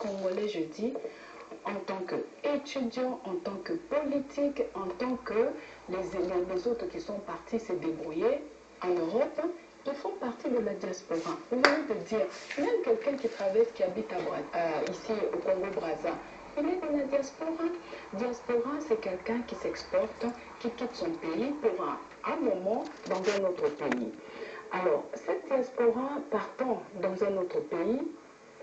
Congolais, je dis, en tant qu'étudiants, en tant que politiques, en tant que les autres qui sont partis se débrouiller en Europe, ils font partie de la diaspora. Vous venez de dire, même quelqu'un qui traverse, qui habite ici au Congo-Brazza, il est de la diaspora. Diaspora, c'est quelqu'un qui s'exporte, qui quitte son pays pour un moment dans un autre pays. Alors, cette diaspora partant dans un autre pays,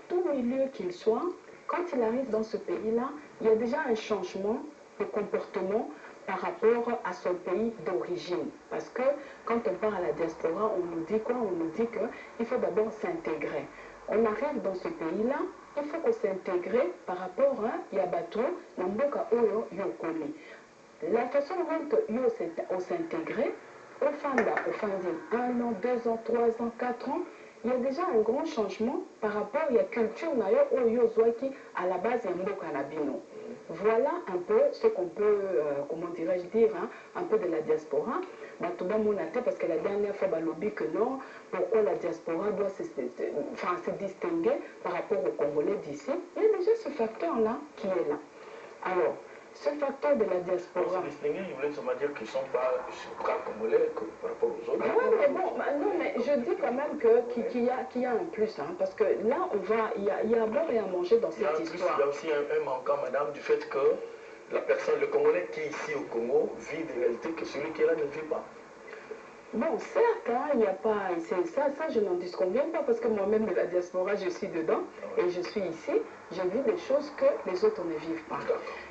tout milieu qu'il soit, quand il arrive dans ce pays-là, il y a déjà un changement de comportement par rapport à son pays d'origine. Parce que quand on part à la diaspora, on nous dit quoi? On nous dit qu'il faut d'abord s'intégrer. On arrive dans ce pays-là, il faut qu'on s'intègre par rapport à Yabato, Namboka Oyo Yokoni. La façon dont on s'intégrer, aux femmes, aux femmes de 1 an, 2 ans, 3 ans, 4 ans, il y a déjà un grand changement par rapport à la culture qui à la base est Mbokanabino. Voilà un peu ce qu'on peut, comment dirais-je dire, hein, un peu de la diaspora. Parce que la dernière fois, lobby que non, pourquoi la diaspora doit se distinguer par rapport aux Congolais d'ici. Il y a déjà ce facteur-là qui est là. Alors, ce facteur de la diaspora. Ils voulaient seulement dire qu'ils ne sont pas congolais par rapport aux autres. Oui, mais bon, non, mais je dis quand même qu'il y a un plus, hein, parce que là, il y a à boire et à manger dans cette histoire. Il y a aussi un manquant, madame, du fait que la personne, le Congolais qui est ici au Congo, vit des réalités que celui qui est là ne vit pas. Bon, certes, hein, il n'y a pas... Ça, je n'en disconviens pas, parce que moi-même, de la diaspora, je suis dedans, et je suis ici, je vis des choses que les autres ne vivent pas.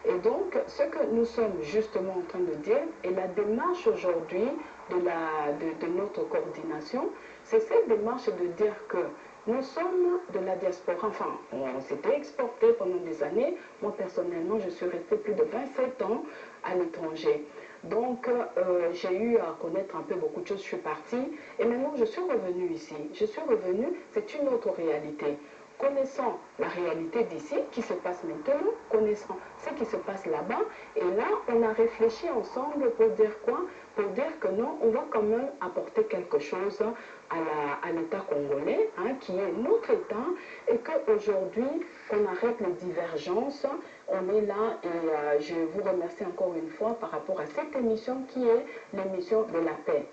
Et donc, ce que nous sommes justement en train de dire, et la démarche aujourd'hui de notre coordination, c'est cette démarche de dire que nous sommes de la diaspora, enfin, on s'était exporté pendant des années. Moi, personnellement, je suis restée plus de 27 ans à l'étranger. Donc, j'ai eu à connaître un peu beaucoup de choses, je suis partie. Et maintenant, je suis revenue ici. Je suis revenue, c'est une autre réalité. Connaissant la réalité d'ici, qui se passe maintenant, connaissant ce qui se passe là-bas, et là, on a réfléchi ensemble pour dire quoi? Pour dire que non, on va quand même apporter quelque chose à l'État congolais, hein, qui est notre État, et qu'aujourd'hui, qu'on arrête les divergences. On est là et je vous remercie encore une fois par rapport à cette émission qui est l'émission de la paix.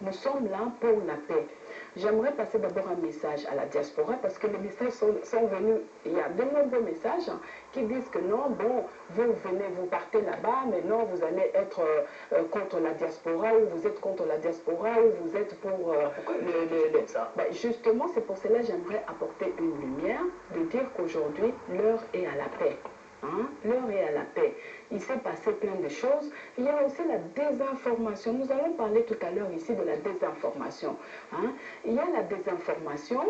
Nous sommes là pour la paix. J'aimerais passer d'abord un message à la diaspora parce que les messages sont venus, il y a de nombreux messages qui disent que non, bon, vous venez, vous partez là-bas, mais non, vous allez être contre la diaspora ou vous êtes contre la diaspora ou vous êtes pour justement, c'est pour cela que j'aimerais apporter une lumière de dire qu'aujourd'hui, l'heure est à la paix. Hein? L'heure est à la paix. Il s'est passé plein de choses. Il y a aussi la désinformation. Nous allons parler tout à l'heure ici de la désinformation. Hein? Il y a la désinformation.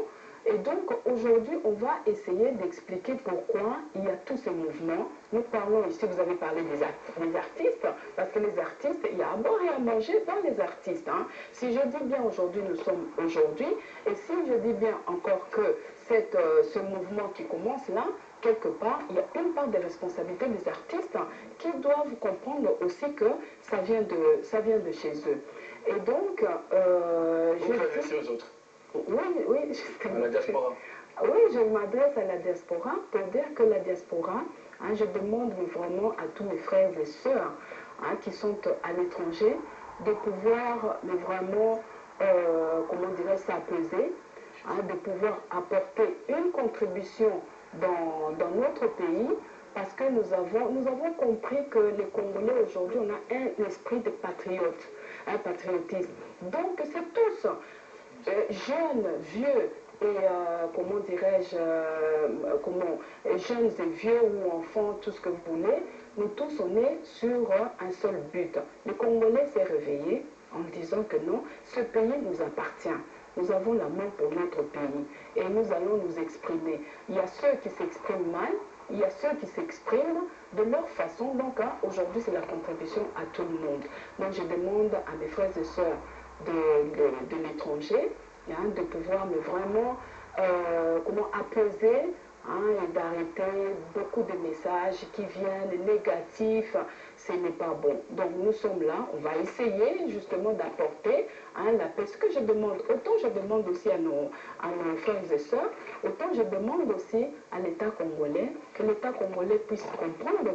Et donc, aujourd'hui, on va essayer d'expliquer pourquoi il y a tous ces mouvements. Nous parlons ici, vous avez parlé des artistes, parce que les artistes, il y a à boire et à manger dans les artistes. Hein. Si je dis bien aujourd'hui, nous sommes aujourd'hui, et si je dis bien encore que ce mouvement qui commence là, quelque part, il y a une part des responsabilités des artistes qui doivent comprendre aussi que ça vient de chez eux. Et donc, vous adressez aux autres. Oui, justement. À la diaspora. Oui, je m'adresse à la diaspora pour dire que la diaspora, hein, je demande vraiment à tous mes frères et sœurs hein, qui sont à l'étranger de pouvoir mais vraiment, comment dirais-je, s'apaiser, hein, de pouvoir apporter une contribution dans notre pays parce que nous avons compris que les Congolais aujourd'hui, on a un esprit de patriote, un patriotisme. Donc c'est tous, jeunes, vieux et comment dirais-je, jeunes et vieux ou enfants, tout ce que vous voulez, nous tous on est sur un seul but. Le Congolais s'est réveillé en disant que non, ce pays nous appartient. Nous avons l'amour pour notre pays et nous allons nous exprimer. Il y a ceux qui s'expriment mal, il y a ceux qui s'expriment de leur façon. Donc aujourd'hui, c'est la contribution à tout le monde. Donc je demande à mes frères et sœurs de l'étranger hein, de pouvoir mais vraiment comment apaiser et d'arrêter beaucoup de messages qui viennent négatifs, ce n'est pas bon. Donc nous sommes là, on va essayer justement d'apporter la paix. Ce que je demande, autant je demande aussi à nos frères et sœurs, autant je demande aussi à l'État congolais, que l'État congolais puisse comprendre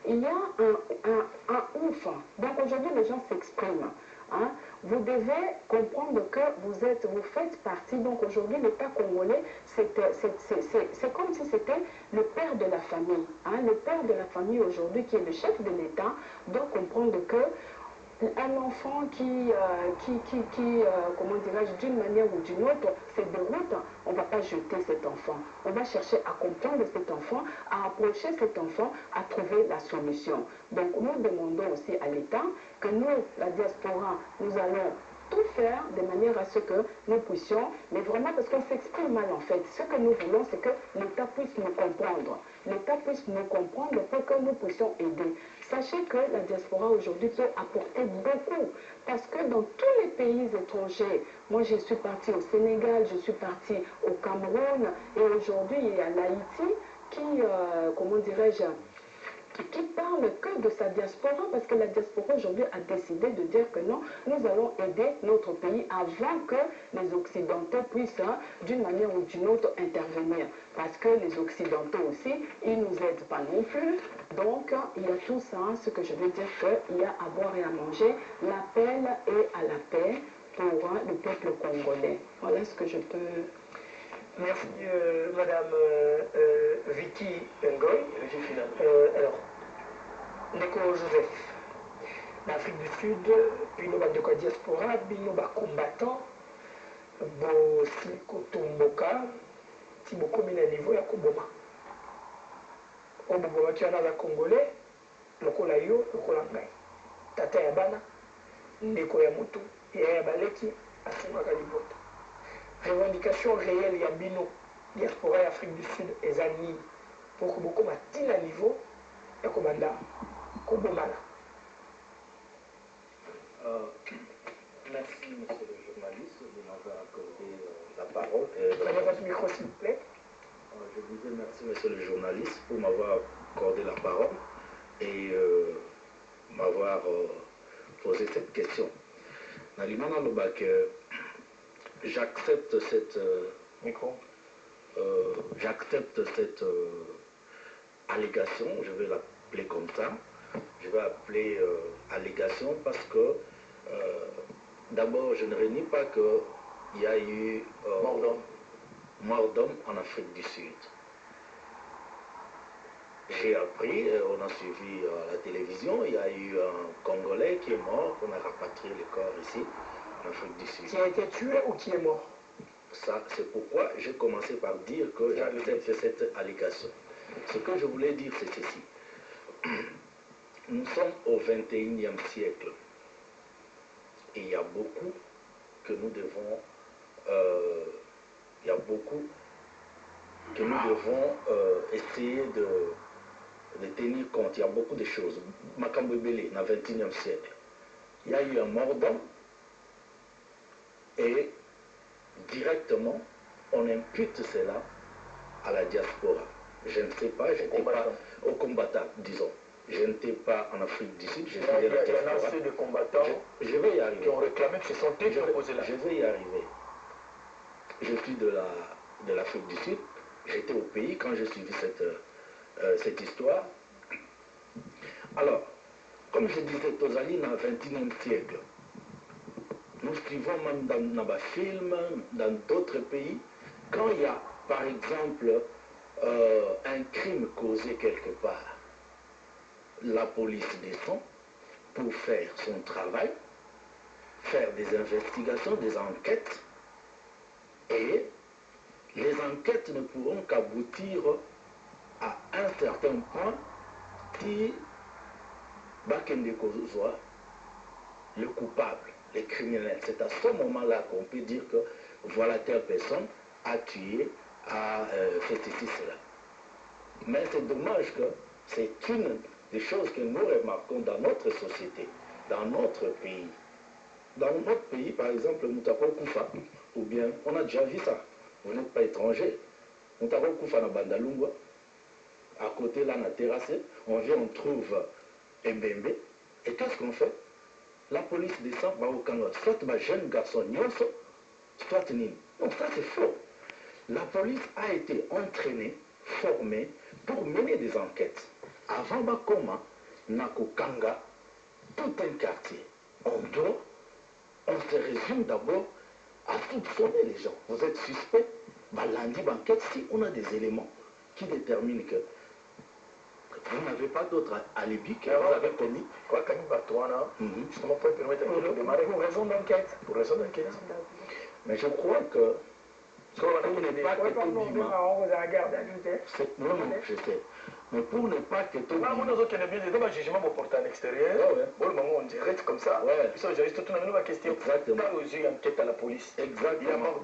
qu'il y a un ouf. Donc aujourd'hui les gens s'expriment. Vous devez comprendre que vous faites partie. Donc aujourd'hui, l'État congolais, c'est comme si c'était le père de la famille. Le père de la famille aujourd'hui, qui est le chef de l'État, doit comprendre que un enfant comment dirais-je, d'une manière ou d'une autre, se déroute, on ne va pas jeter cet enfant. On va chercher à comprendre cet enfant, à approcher cet enfant, à trouver la solution. Donc nous demandons aussi à l'État que nous, la diaspora, nous allons tout faire de manière à ce que nous puissions, mais vraiment parce qu'on s'exprime mal en fait. Ce que nous voulons, c'est que l'État puisse nous comprendre. L'État puisse nous comprendre pour que nous puissions aider. Sachez que la diaspora aujourd'hui peut apporter beaucoup. Parce que dans tous les pays étrangers, moi je suis partie au Sénégal, je suis partie au Cameroun, et aujourd'hui il y a l'Haïti qui, comment dirais-je, qui parle que de sa diaspora, parce que la diaspora aujourd'hui a décidé de dire que non, nous allons aider notre pays avant que les Occidentaux puissent, d'une manière ou d'une autre, intervenir. Parce que les Occidentaux aussi, ils ne nous aident pas non plus. Donc, il y a tout ça, ce que je veux dire qu'il y a à boire et à manger. L'appel est à la paix pour le peuple congolais. Voilà ce que je peux... Merci, Madame Vicky Ngoy. Alors, Ndeko Joseph, l'Afrique du Sud, bino bandeko ya diaspora, bino combattant, bosi kotomboka, ti bokomi na niveau ya koboma. Oyo bobomaki wana aza congolais, lokola yo, lokola ngai. Tata ya bana, ndeko ya motu, yaya ya baleki, asungaka libota. Revendication réelle ya bino diaspora ya Afrique du Sud eza nini pour que bokoma ntina niveau ya kobanda kobomana. Merci monsieur le journaliste de m'avoir accordé la parole. Prenez votre micro s'il vous plaît. Je disais merci monsieur le journaliste pour m'avoir accordé la parole et m'avoir posé cette question. Nalimana Lobak, j'accepte cette allégation, je vais l'appeler comme ça. Je vais appeler allégation parce que d'abord je ne renie pas qu'il y a eu mort d'homme en Afrique du Sud. J'ai appris, on a suivi à la télévision, il y a eu un Congolais qui est mort, on a rapatrié le corps ici en Afrique du Sud. Qui a été tué ou qui est mort? Ça, c'est pourquoi j'ai commencé par dire que j'accepte cette allégation. Ce que je voulais dire, c'est ceci. Nous sommes au XXIe siècle. Et il y a beaucoup que nous devons... essayer de tenir compte. Il y a beaucoup de choses. Makambo Ebele, dans le XXIe siècle. Il y a eu un mort d'homme et directement, on impute cela à la diaspora. Je ne sais pas, je n'étais pas au combattant, disons. Je n'étais pas en Afrique du Sud, je suis de la diaspora. Il y a assez de combattants je vais y arriver. Qui ont réclamé que ce sont eux qui ont posé là. Je vais y arriver. Je suis de l'Afrique du Sud. J'étais au pays quand j'ai suivi cette histoire. Alors, comme je disais, Tozali dans le XXIe siècle, nous suivons même dans les films, dans d'autres pays, quand il y a, par exemple, un crime causé quelque part, la police descend pour faire son travail, faire des investigations, des enquêtes, et les enquêtes ne pourront qu'aboutir à un certain point qui Bakende Kozwa, le coupable, le criminel. C'est à ce moment-là qu'on peut dire que voilà, telle personne a tué, a fait ceci, cela. Mais c'est dommage que c'est une des choses que nous remarquons dans notre société, dans notre pays. Dans notre pays, par exemple, Moutako Koufa, ou bien, on a déjà vu ça. Vous n'êtes pas étranger. On t'a recouvert à Bandalungwa, à côté là, la terrasse, on vient, on trouve Mbembe. Et qu'est-ce qu'on fait? La police descend, soit ma jeune garçon, soit Nini. Non, ça c'est faux. La police a été entraînée, formée pour mener des enquêtes. Avant Bakoma, Nakokanga, tout un quartier. On se résume d'abord à soupçonner les gens. Vous êtes suspect, lundi banquette, si on a des éléments qui déterminent que vous n'avez pas d'autre alibi que vous avez commis. Justement pour permettre de démarrer pour raison d'enquête. Mais je crois que pour ne pas que tout non, je sais. Mais pour ne pas que tout un jugement pour porter à l'extérieur, on dirait comme ça. J'ai toute une question. Exactement. Quand j'ai enquête à la police, exactement. Il y a mort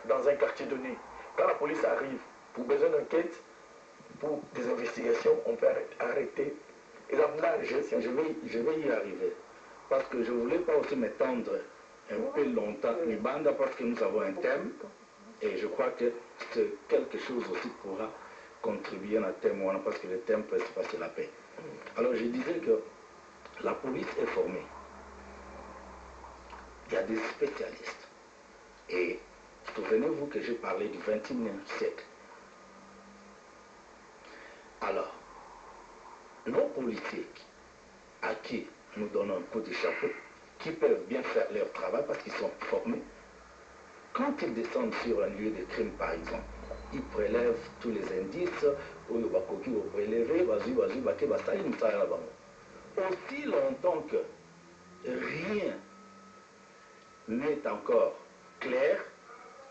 dans un quartier donné. Quand la police arrive pour besoin d'enquête, pour des investigations, on peut arrêter. Et là, je vais y arriver. Parce que je ne voulais pas aussi m'étendre un peu longtemps les bandes parce que nous avons un thème. Et je crois que quelque chose aussi pourra contribuer à un thème parce que le thème peut se passer la paix. Alors je disais que la police est formée. Il y a des spécialistes. Et souvenez-vous que j'ai parlé du XXIe siècle. Alors, nos policiers à qui nous donnons un coup de chapeau, qui peuvent bien faire leur travail parce qu'ils sont formés, quand ils descendent sur un lieu de crime par exemple, ils prélèvent tous les indices, aussi longtemps que rien n'est encore clair,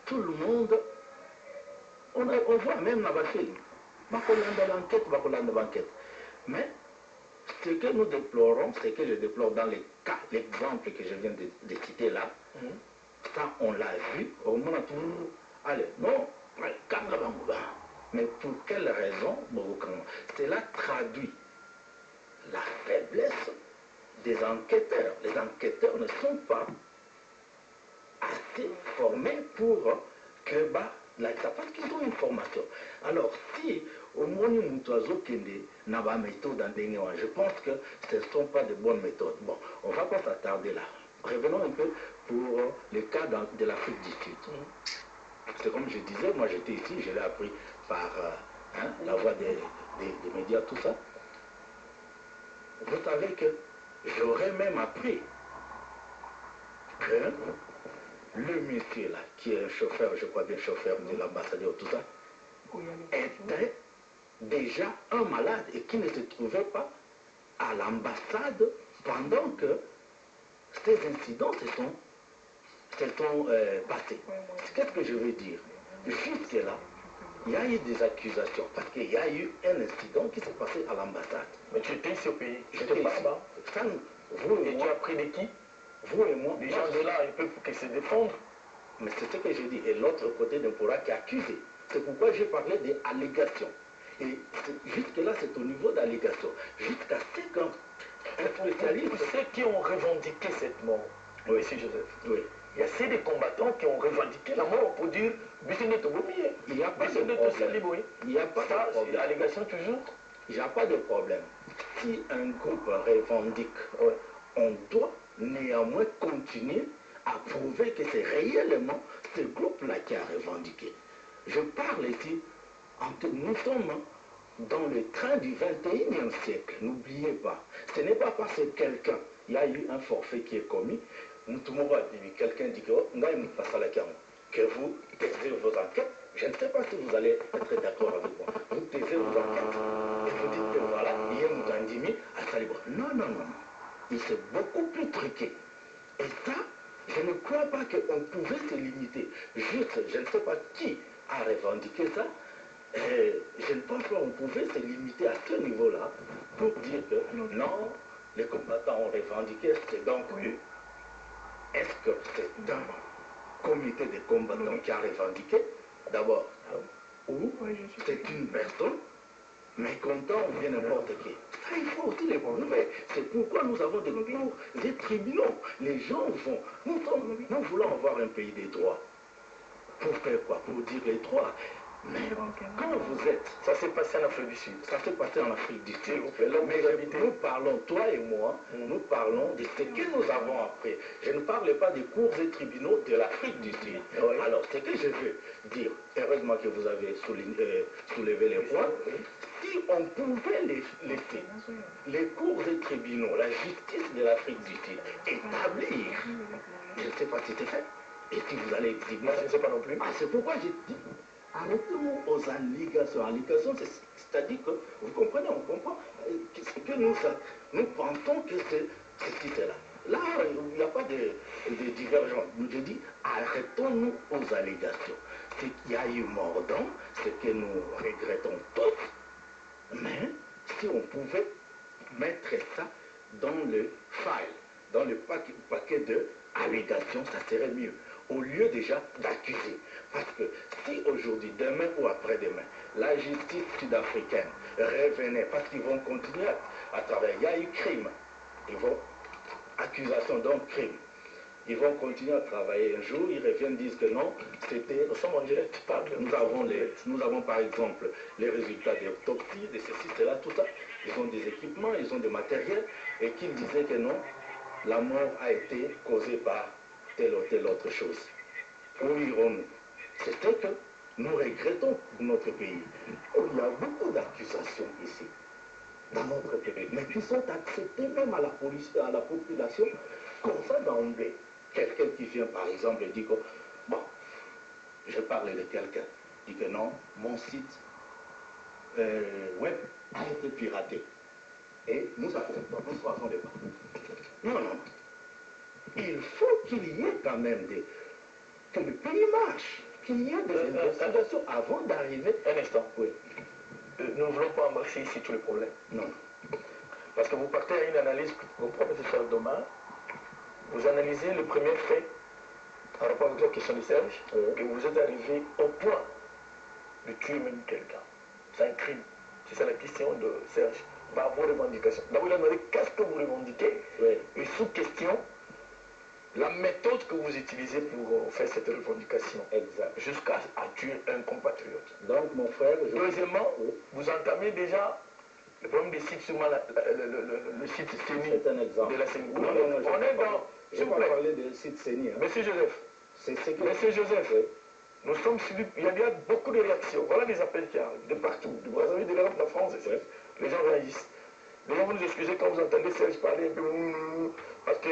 tout le monde, on voit même dans le film, l'enquête. Mais ce que nous déplorons, ce que je déplore dans les cas, l'exemple que je viens de citer là, ça on l'a vu, au moment où, allez, non, mais pour quelle raison cela traduit la faiblesse des enquêteurs. Les enquêteurs ne sont pas assez formés pour que parce qu'ils ont une formation. Alors si au moins je pense que ce ne sont pas de bonnes méthodes. Bon, on ne va pas s'attarder là. Revenons un peu pour le cas de l'Afrique du Sud. C'est comme je disais, moi j'étais ici, je l'ai appris par la voix des médias, tout ça. Vous savez que j'aurais même appris que le monsieur là, qui est un chauffeur, je crois bien chauffeur de l'ambassadeur, tout ça, était déjà un malade et qui ne se trouvait pas à l'ambassade pendant que ces incidents se sont passés. Qu'est-ce que je veux dire? Jusque là, il y a eu des accusations parce qu'il y a eu un incident qui s'est passé à l'ambassade. Mais tu étais ici au pays, j'étais pas là-bas. Et tu as pris de qui? Vous et moi. Les gens de là, ils peuvent se défendre. Mais c'est ce que j'ai dit. Et l'autre côté de Mpora qui est accusé. C'est pourquoi j'ai parlé des allégations. Et jusque-là, c'est au niveau d'allégations. Jusqu'à ce qu'un spécialiste... Ceux qui ont revendiqué cette mort, oui, M. Joseph, oui. Il y a assez de combattants qui ont revendiqué la mort pour dire il n'y a pas de problème. Il n'y a pas de problème. Allégation toujours. Il n'y a pas de problème. Si un groupe revendique, on doit néanmoins continuer à prouver que c'est réellement ce groupe-là qui a revendiqué. Je parle ici, nous sommes dans le train du 21e siècle. N'oubliez pas, ce n'est pas parce que quelqu'un, il y a eu un forfait qui est commis, quelqu'un dit que vous taisez vos enquêtes. Je ne sais pas si vous allez être d'accord avec moi. Vous taisez vos enquêtes et vous dites que voilà, il y a Moutandimi à Salibo. Non, non, non. Il s'est beaucoup plus truqué. Et ça, je ne crois pas qu'on pouvait se limiter. Juste, je ne sais pas qui a revendiqué ça. Je ne pense pas qu'on pouvait se limiter à ce niveau-là pour dire que non, les combattants ont revendiqué, c'est donc eux. Est-ce que c'est un comité de combattants qui a revendiqué d'abord, ou c'est une personne mécontent ou bien n'importe qui? Ça, il faut aussi les prouver. C'est pourquoi nous avons des cours, des tribunaux. Les gens vont. Nous voulons avoir un pays des droits. Pour faire quoi? Pour dire les droits. Mais quand vous êtes... Ça s'est passé en Afrique du Sud. Ça s'est passé en Afrique du Sud. Mais nous parlons, toi et moi, nous parlons de ce que nous avons appris. Je ne parle pas des cours et tribunaux de l'Afrique du Sud. Oui. Alors, ce que je veux dire, heureusement que vous avez soulevé les points, si on pouvait laisser les cours et tribunaux, la justice de l'Afrique du Sud, établir, je ne sais pas si c'est fait, et si vous allez dire, je ne sais pas non plus. Ah, c'est pourquoi j'ai dit, arrêtons aux allégations. Allégations, c'est-à-dire que, vous comprenez, on comprend, que nous pensons que c'est ceci, c'est là. Là, il n'y a pas de divergence. Nous je dis, arrêtons-nous aux allégations. Ce qu'il y a eu mordant, ce que nous regrettons tous, mais si on pouvait mettre ça dans le file, dans le paquet de allégations, ça serait mieux. Au lieu déjà d'accuser. Parce que si aujourd'hui, demain ou après-demain, la justice sud-africaine revenait, parce qu'ils vont continuer à travailler, il y a eu crime, ils vont, accusation d'un crime, ils vont continuer à travailler un jour, ils reviennent, disent que non, c'était, nous sommes en direct, nous avons par exemple les résultats des autopsies, de ceci, cela, tout ça, ils ont des équipements, ils ont des matériels, et qu'ils disaient que non, la mort a été causée par telle ou telle autre chose. Où irons-nous? C'était que nous regrettons notre pays. Il y a beaucoup d'accusations ici, dans notre pays, mais qui sont acceptées même à la population, comme ça d'emblée. Quelqu'un qui vient par exemple et dit que, bon, je parle de quelqu'un, dit que non, mon site web a été piraté. Et nous acceptons, nous faisons des pas. Non, non. Il faut qu'il y ait quand même que le pays marche, qu'il y ait des investigations avant d'arriver. Un instant. Oui. Nous ne voulons pas embrasser ici tous les problèmes. Non. Parce que vous partez à une analyse que vous promettez de faire demain. Vous analysez le premier fait en rapport avec la question de Serge, et vous êtes arrivé au point de tuer même quelqu'un. C'est un crime. C'est ça la question de Serge. Par vos revendications. D'abord, il a demandé qu'est-ce que vous revendiquez, et sous question, la méthode que vous utilisez pour faire cette revendication, jusqu'à tuer un compatriote. Donc, mon frère... Deuxièmement, vous entamez déjà le problème des sites, sûrement le site CENI. C'est un exemple. De la CENI. Non, on est dans... Je ne vais pas parler de site CENI. Hein. Monsieur Joseph, Monsieur Joseph, nous sommes suivis, il y a beaucoup de réactions. Voilà les appels qui arrivent de partout, du Brazzaville, de l'Europe, de la France. Les gens réagissent. Les gens vont nous excuser quand vous entendez Serge parler un peu, parce que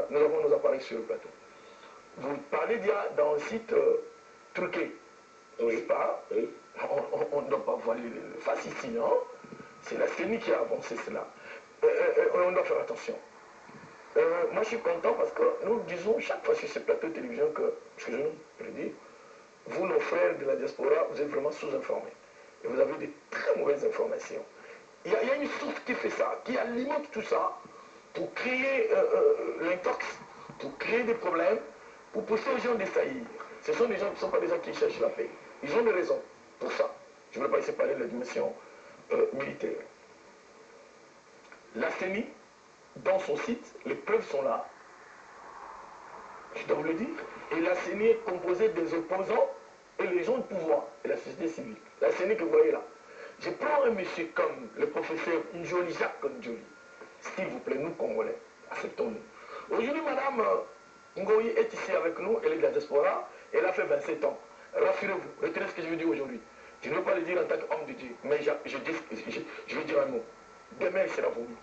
nous avons nos appareils sur le plateau. Vous parlez dans un site truqué. Oui. Pas, on ne doit pas voiler le face ici, non? C'est la CENI qui a avancé cela. On doit faire attention. Moi, je suis content parce que nous disons chaque fois sur ce plateau de télévision que, excusez-nous, je le dis, vous, nos frères de la diaspora, vous êtes vraiment sous-informés. Et vous avez de très mauvaises informations. Il y a une source qui fait ça, qui alimente tout ça pour créer l'intox, pour créer des problèmes, pour pousser aux gens d'essaillir. Ce sont des gens qui ne sont pas des gens qui cherchent la paix. Ils ont des raisons pour ça. Je ne veux pas laisser parler de la dimension militaire. La CENI, dans son site, les preuves sont là. Je dois vous le dire. Et la CENI est composée des opposants et les gens de pouvoir et la société civile. La CENI que vous voyez là. Je prends un monsieur comme le professeur Njoli, Jacques Njoli. S'il vous plaît, nous Congolais, acceptons-nous. Aujourd'hui, Madame Ngoyi est ici avec nous, elle est de la diaspora, elle a fait 27 ans. Rassurez-vous, retenez ce que je veux dire aujourd'hui. Je ne veux pas le dire en tant qu'homme de Dieu, mais je vais dire un mot. Demain, elle sera vomi.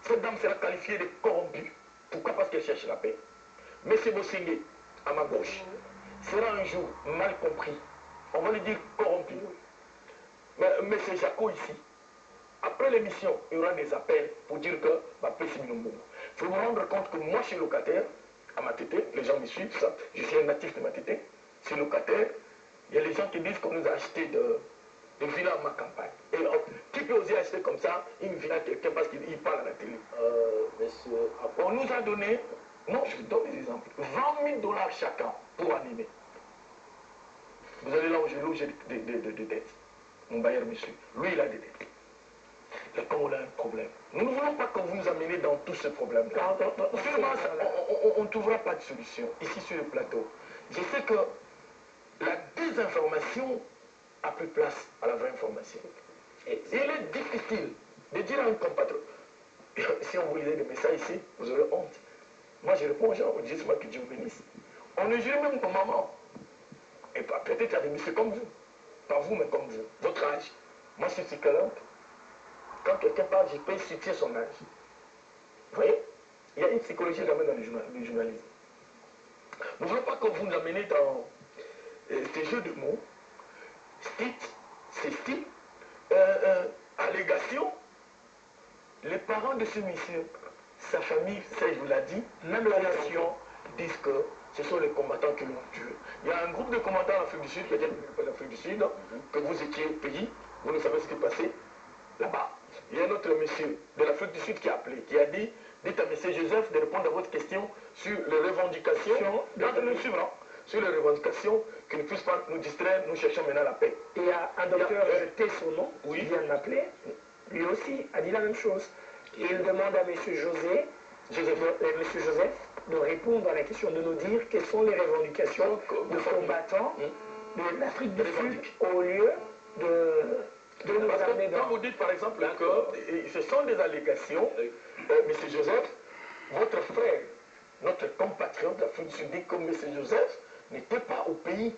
Cette dame sera qualifiée de corrompue. Pourquoi? Parce qu'elle cherche la paix. Monsieur Bossingé, à ma gauche, sera un jour mal compris. On va lui dire corrompu. Monsieur Jaco ici, après l'émission, il y aura des appels pour dire que il faut vous rendre compte que moi je suis locataire à Matete, les gens me suivent, ça. Je suis un natif de Matete, je suis locataire. Il y a les gens qui disent qu'on nous a acheté de villas à ma campagne. Et qui peut oser acheter comme ça une villa à quelqu'un parce qu'il parle à la télé? Monsieur, on nous a donné, non, je vous donne des exemples, 20 000 $ chacun pour animer. Vous allez là où je loge des dettes. Mon bailleur me suit. Lui, il a des dettes. Le Congo a un problème. Nous ne voulons pas que vous nous ameniez dans tout ce problème-là. Seulement, on ne trouvera pas de solution ici sur le plateau. Je sais que la désinformation a pris place à la vraie information. Exactement. Il est difficile de dire à un compatriote, si on vous lisait des messages ici, vous aurez honte. Moi, je réponds aux gens, dis-moi que Dieu vous bénisse. On est juré même aux mamans. Et peut-être à des messieurs comme vous. Pas vous, mais comme vous. Votre âge. Moi, je suis 40. Quand quelqu'un parle, je peux situer son âge. Vous voyez? Il y a une psychologie quand même dans le journalisme. Nous ne voulons pas que vous nous ameniez dans ces jeux de mots, ces styles, allégations. Les parents de ce monsieur, sa famille, ça je vous l'ai dit, même la nation, disent que ce sont les combattants qui l'ont tué. Il y a un groupe de combattants en Afrique du Sud, qui était l'Afrique du Sud, que vous étiez au pays, vous ne savez ce qui est passé là-bas. Il y a un autre monsieur de l'Afrique du Sud qui a appelé, qui a dit, dites à M. Joseph de répondre à votre question sur les revendications, sur les revendications qui ne puissent pas nous distraire, nous cherchons maintenant la paix. Il y a un docteur, je tais son nom, oui, qui vient de m'appeler, lui aussi a dit la même chose. Il demande à M. Joseph de répondre à la question, de nous dire quelles sont les revendications de combattants de l'Afrique du Sud au lieu de nous amener dans... Quand vous dites par exemple que ce sont des allégations, M. Joseph, votre frère, notre compatriote d'Afrique du Sud dit que M. Joseph n'était pas au pays,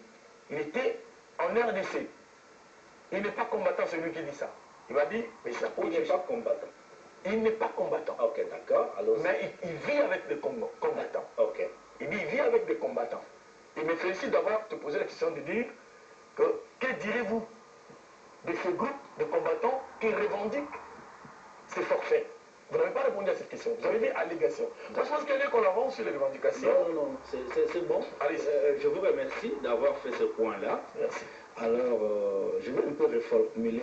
il était en RDC. Il n'est pas combattant, celui qui dit ça. Il va dire, mais ça Il n'est pas combattant. Il n'est pas combattant. Ok, d'accord. Alors, mais il vit avec des combattants. Ok. Il dit, il vit avec des combattants. Il me félicite d'avoir te posé la question de dire que direz-vous de ce groupe de combattants qui revendiquent ces forfaits? Vous n'avez pas répondu à cette question. Vous avez dit allégation. Moi, je pense qu'il y a qu'on avance sur les revendications. Non, c'est bon. Allez, je vous remercie d'avoir fait ce point-là. Merci. Alors, je vais un peu reformuler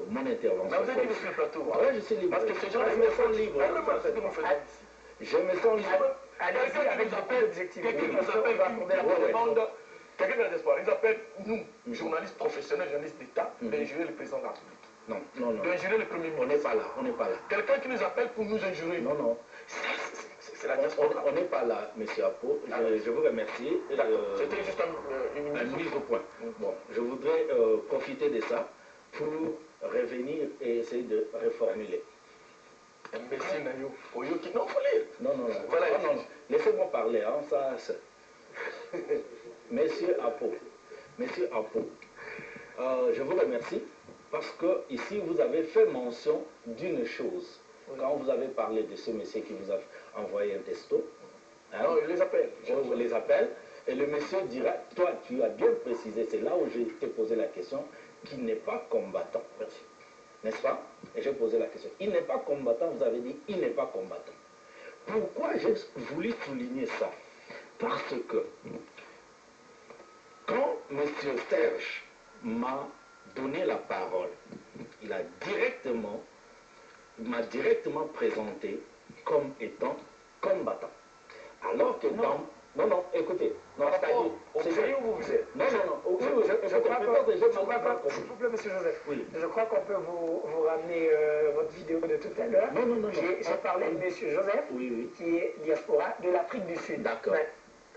mon intervention. Mais vous êtes libre sur le plateau. Oui, je suis libre. Parce que ces gens je me sens libre. Je me sens libre. Quelqu'un qui nous appelle, quelqu'un de l'espoir, ils appellent nous, journalistes professionnels, journalistes d'État, d'injurer le président de la République. Non. D'injurer le premier ministre. On n'est pas là. Quelqu'un qui nous appelle pour nous injurer. Non. C'est la diaspora. On n'est pas là, M. Apo. Je vous remercie. C'était juste une mise au point. Bon, je voudrais profiter de ça pour revenir et essayer de reformuler. Imbécile, Nayo. Oyo qui non, faut lire. Non. Voilà, non. Laissez-moi parler. Hein, ça. Monsieur Apo, je vous remercie parce que ici vous avez fait mention d'une chose. Quand vous avez parlé de ce monsieur qui vous a envoyé un texto, hein, non, il les appelle. Je vous les appelle et le monsieur dira, toi tu as bien précisé, c'est là où j'ai te posé la question, qu'il n'est pas combattant. Merci. N'est-ce pas? Et j'ai posé la question. Il n'est pas combattant, vous avez dit, il n'est pas combattant. Pourquoi j'ai voulu souligner ça? Parce que quand M. Serge m'a donné la parole, il m'a directement présenté comme étant combattant. Alors que dans... Non, écoutez. Non, c'est où vous êtes. Non. S'il vous plaît, M. Joseph. Oui. Je crois qu'on peut vous ramener votre vidéo de tout à l'heure. Non. J'ai parlé de M. Joseph, qui est diaspora de l'Afrique du Sud. D'accord.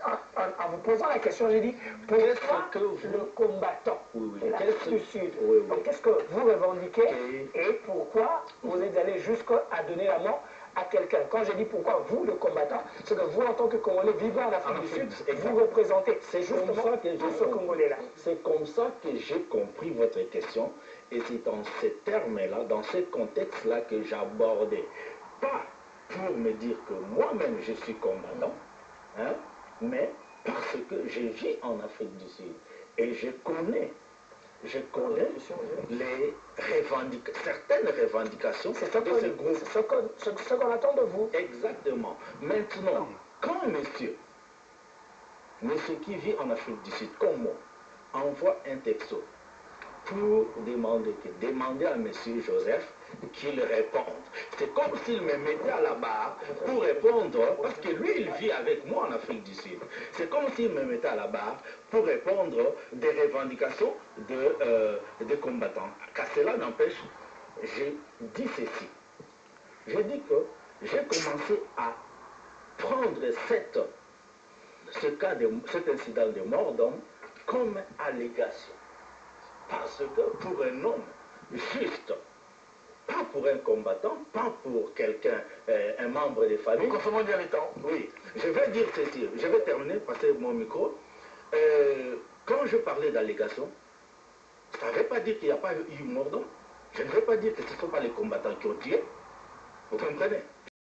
En vous posant la question, j'ai dit, pourquoi le combattant de l'Afrique du Sud? Donc, qu'est-ce que vous revendiquez et pourquoi vous êtes allé jusqu'à donner la mort à quelqu'un? Quand j'ai dit pourquoi vous, le combattant, c'est que vous, en tant que Congolais vivant en Afrique du Sud, vous représentez justement tous ce Congolais-là. C'est comme ça que j'ai compris votre question et c'est dans ces termes-là, dans ce contexte-là que j'abordais. Pas pour me dire que moi-même je suis combattant, hein, mais parce que je vis en Afrique du Sud et je connais les certaines revendications de ce groupe. C'est ce qu'on attend de vous. Exactement. Maintenant, quand monsieur qui vit en Afrique du Sud, comme moi, envoie un texto pour demander à monsieur Joseph qu'il réponde. C'est comme s'il me mettait à la barre pour répondre, parce que lui, il vit avec moi en Afrique du Sud. C'est comme s'il me mettait à la barre pour répondre des revendications de combattants. Car cela n'empêche, j'ai dit ceci. J'ai dit que j'ai commencé à prendre cet incident de mort d'homme comme allégation. Parce que pour un homme, juste, pas pour un combattant, pas pour quelqu'un, un membre de famille. Nous consommons du temps. Oui, je vais dire ceci, je vais terminer, passer mon micro. Quand je parlais d'allégation, ça ne veut pas dire qu'il n'y a pas eu mort d'homme. Je ne veux pas dire que ce ne sont pas les combattants qui ont tué. Vous comprenez?